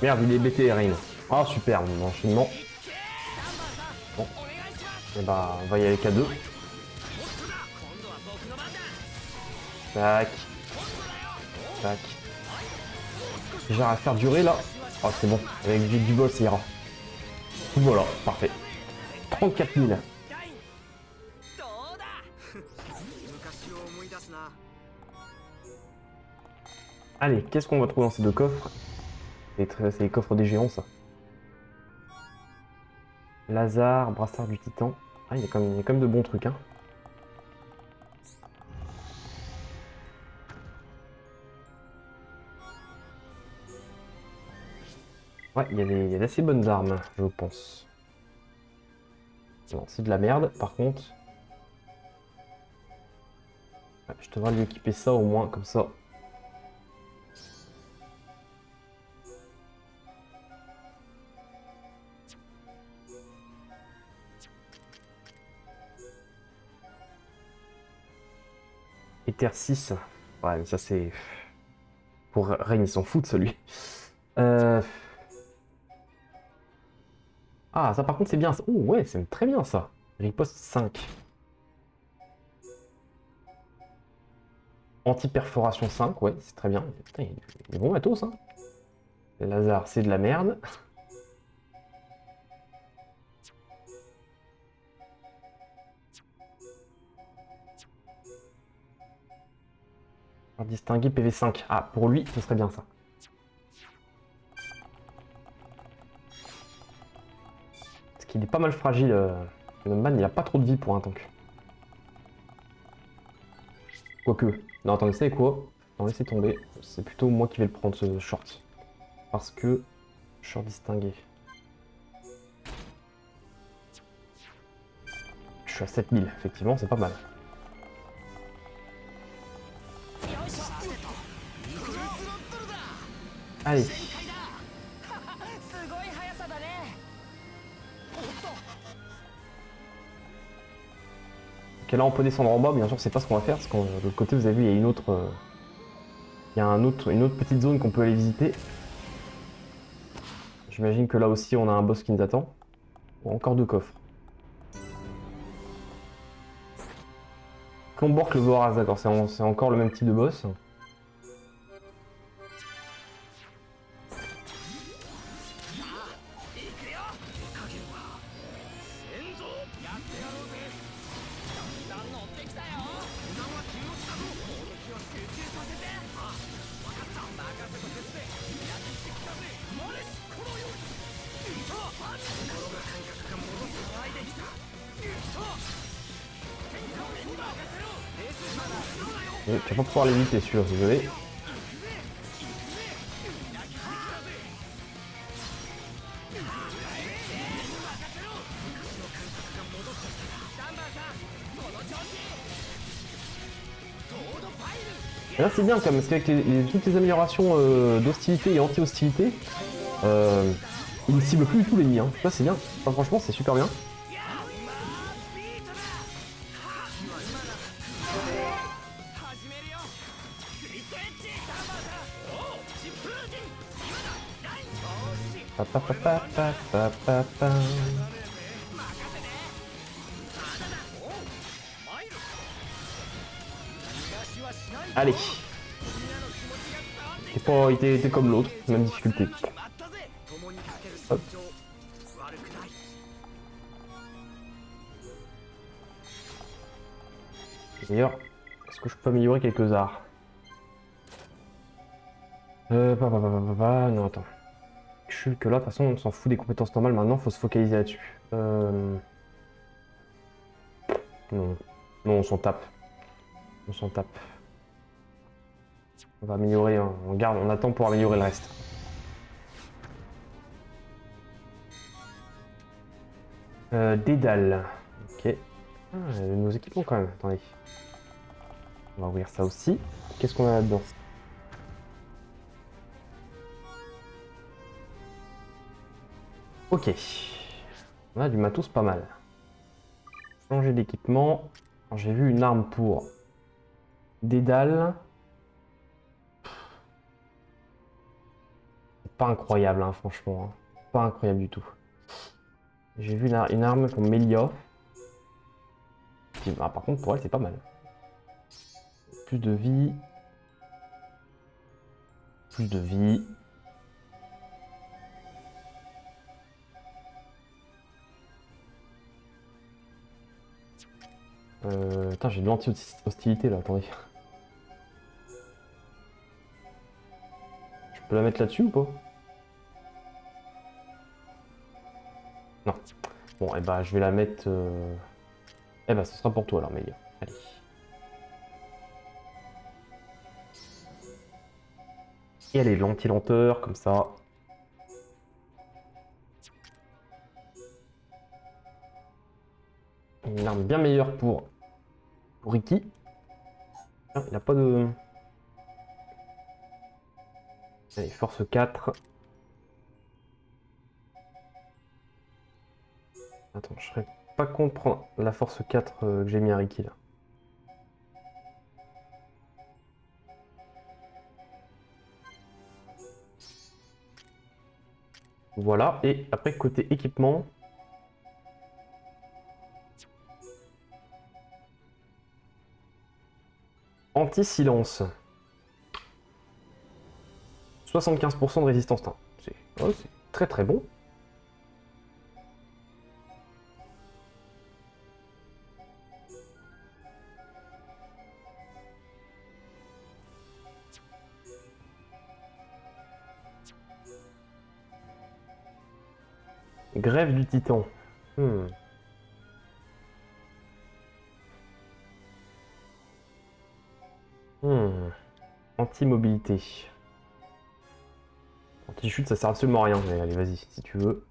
Merde, il est BT Rain. Ah super, mon enchaînement. Bon. Et bah, on va y aller qu'à 2. Tac. Tac. J'ai à faire durer là. Oh c'est bon, avec du boss ça ira. Voilà, parfait. 34 000. Allez, qu'est-ce qu'on va trouver dans ces deux coffres? C'est les coffres des géants, ça. Lazare, brassard du titan. Ah, il y a quand même de bons trucs, hein. Ouais, il y a d'assez bonnes armes, je pense. Non, c'est de la merde, par contre. Ouais, je devrais lui équiper ça au moins, comme ça. Ether 6. Ouais, mais ça c'est... Pour Rain, il s'en fout de celui. Euh... Ah, ça par contre c'est bien. Oh ouais, c'est très bien ça. Riposte 5. Anti-perforation 5, ouais, c'est très bien. Putain, il y a des bons matos, hein. Lazare, c'est de la merde. Distinguer PV5. Ah, pour lui, ce serait bien ça. Parce qu'il est pas mal fragile. Le man, il a pas trop de vie pour un tank. Quoique. Non, attendez, c'est quoi? Non, laissez tomber. C'est plutôt moi qui vais le prendre, ce short. Parce que... Short distingué. Je suis à 7000, effectivement, c'est pas mal. Allez. Ok, là on peut descendre en bas, bien sûr c'est pas ce qu'on va faire, parce que de l'autre côté vous avez vu il y a une autre... il y a une autre petite zone qu'on peut aller visiter. J'imagine que là aussi on a un boss qui nous attend. Bon, encore deux coffres. Clombork le Voraz, d'accord, c'est encore le même type de boss. Tu vas pas pouvoir l'éviter celui-là, désolé. Et là c'est bien quand même, parce qu'avec toutes les améliorations d'hostilité et anti-hostilité, il ne cible plus du tout l'ennemi. Hein. Ça c'est bien, enfin, franchement c'est super bien. Allez. Il était comme l'autre, même difficulté. Hop. D'ailleurs, est-ce que je peux améliorer quelques arts? Non, attends. Je suis que là, de toute façon, on s'en fout des compétences normales. Maintenant, faut se focaliser là-dessus. Non. Non, on s'en tape. On s'en tape. On va améliorer, hein. On garde, on attend pour améliorer le reste. Dédale. Ok. Ah, nos équipements quand même, attendez. On va ouvrir ça aussi. Qu'est-ce qu'on a là-dedans? Ok. On a du matos pas mal. Changer d'équipement. J'ai vu une arme pour Dédale. C'est pas incroyable, hein, franchement. Hein. Pas incroyable du tout. J'ai vu une arme pour Melia. Ah, par contre, pour elle, c'est pas mal. Plus de vie. Plus de vie. Putain, j'ai de l'anti-hostilité là, attendez. peux la mettre là-dessus ou pas? Non. Bon, et bah je vais la mettre... Eh bah ce sera pour toi alors, Mélia. Allez. Et allez, l'anti-lenteur, comme ça. Une arme bien meilleure pour Ricky. Ah, il n'a pas de... Allez, force 4. Attends, je serais pas contre prendre la force 4 que j'ai mis à Ricky là. Voilà, et après côté équipement. Anti-silence. 75% de résistance. C'est très très bon. Grève du titan. Anti-mobilité. Anti-chute, ça sert absolument à rien. Mais allez, vas-y, si tu veux.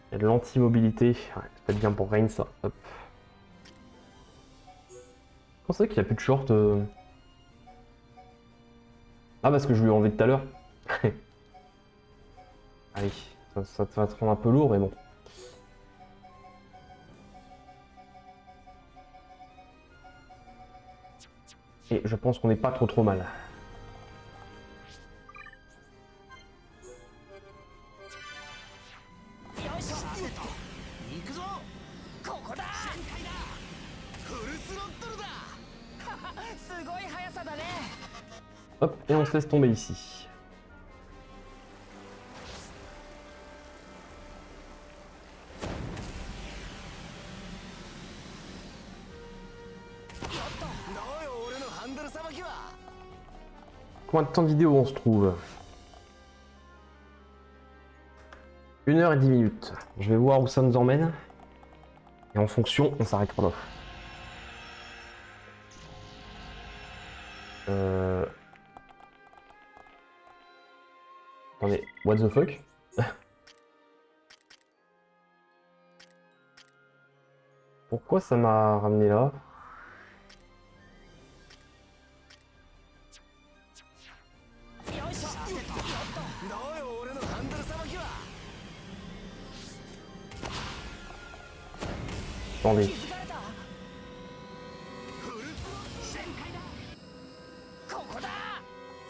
Il y a de l'anti-mobilité. Ouais, c'est pas bien pour Rain, ça. Hop. Comment c'est qu'il n'y a plus de short Ah, parce que je lui ai enlevé tout à l'heure. Allez, ça va te rendre un peu lourd, mais bon. Et je pense qu'on n'est pas trop mal. Hop, et on se laisse tomber ici. Combien de temps de vidéo on se trouve? 1h10. Je vais voir où ça nous emmène. Et en fonction, on s'arrêtera là. Attendez, what the fuck? Pourquoi ça m'a ramené là? Attendez.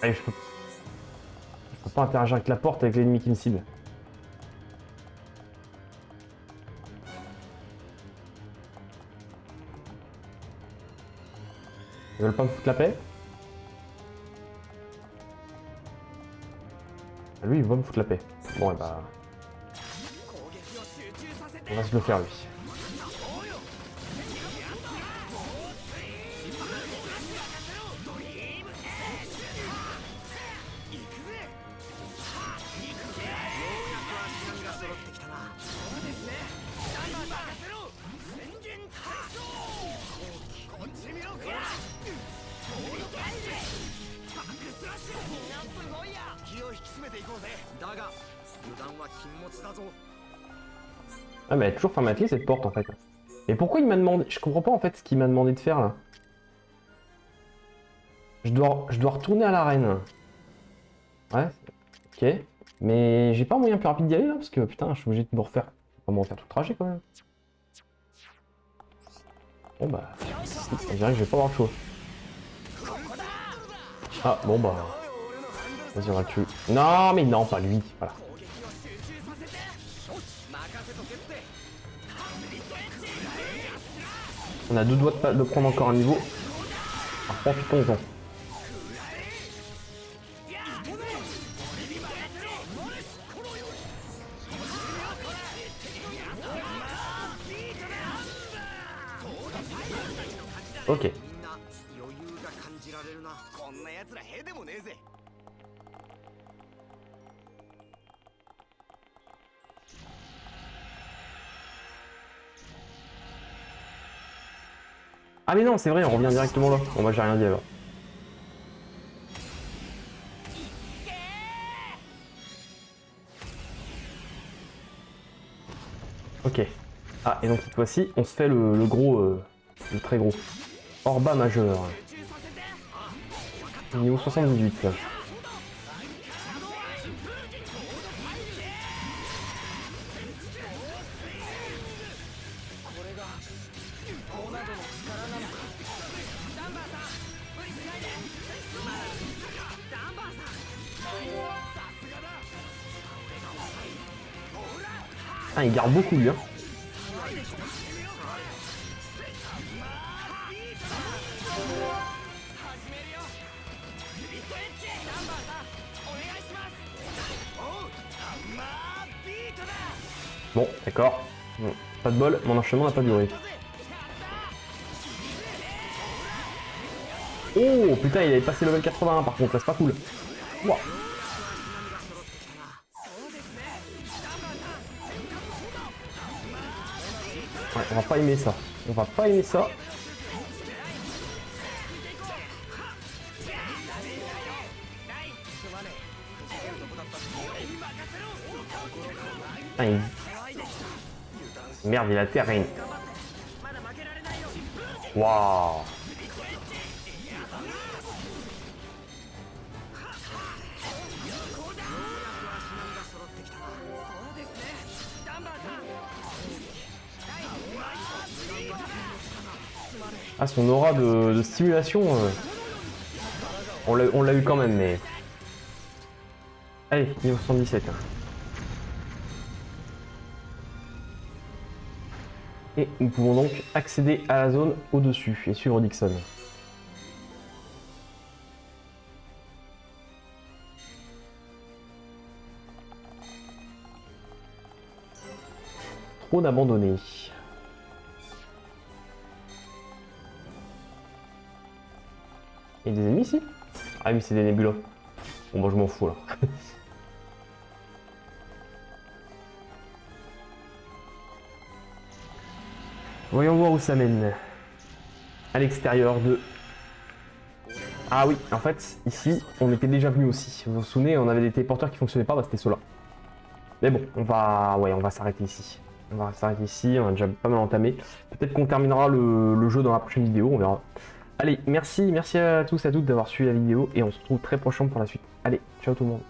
Allez, je peux pas interagir avec la porte avec l'ennemi qui me cible. Ils veulent pas me foutre la paix? Lui, il va me foutre la paix. Bon, et bah... on va se le faire, lui. Ah mais elle est toujours fermée à clé cette porte en fait. Et pourquoi il m'a demandé... Je comprends pas en fait ce qu'il m'a demandé de faire là. Je dois retourner à l'arène. Ouais, ok. Mais j'ai pas un moyen plus rapide d'y aller là parce que putain je suis obligé de me refaire. Pas me refaire tout le trajet quand même. Bon bah... on dirait que je vais pas avoir le choix. Ah bon bah... Vas-y on va le tuer. Non mais non pas lui, voilà. On a deux doigts de prendre encore un niveau. Alors profitons-en. Ok. みんな余裕が感じられるな。こんな奴らへでもねえぜ。 Ah mais non, c'est vrai, on revient directement là. Bon bah j'ai rien dit alors. Ok. Ah et donc cette fois-ci, on se fait le gros, le très gros. Orba majeur. Niveau 78 là. Ah, il garde beaucoup lui hein. Bon, d'accord. Bon, pas de bol, mon enchaînement n'a pas duré. Oh putain, il avait passé level 81 par contre, là c'est pas cool. Wow. Ouais, on va pas aimer ça. On va pas aimer ça. Ah, merde, il a terrain. Waouh. Ah, son aura de stimulation, on l'a eu quand même, mais... Allez, niveau 77. Et nous pouvons donc accéder à la zone au-dessus et suivre Dixon. Trône abandonné. Il y a des ennemis ici? Ah mais c'est des nébulas. Bon bah je m'en fous là. Voyons voir où ça mène. À l'extérieur de... Ah oui, en fait, ici, on était déjà venu aussi. Vous vous souvenez, on avait des téléporteurs qui fonctionnaient pas, bah c'était ceux-là. Mais bon, on va s'arrêter ici. On va s'arrêter ici, on a déjà pas mal entamé. Peut-être qu'on terminera le jeu dans la prochaine vidéo, on verra. Allez, merci à tous et à toutes d'avoir suivi la vidéo et on se retrouve très prochainement pour la suite. Allez, ciao tout le monde.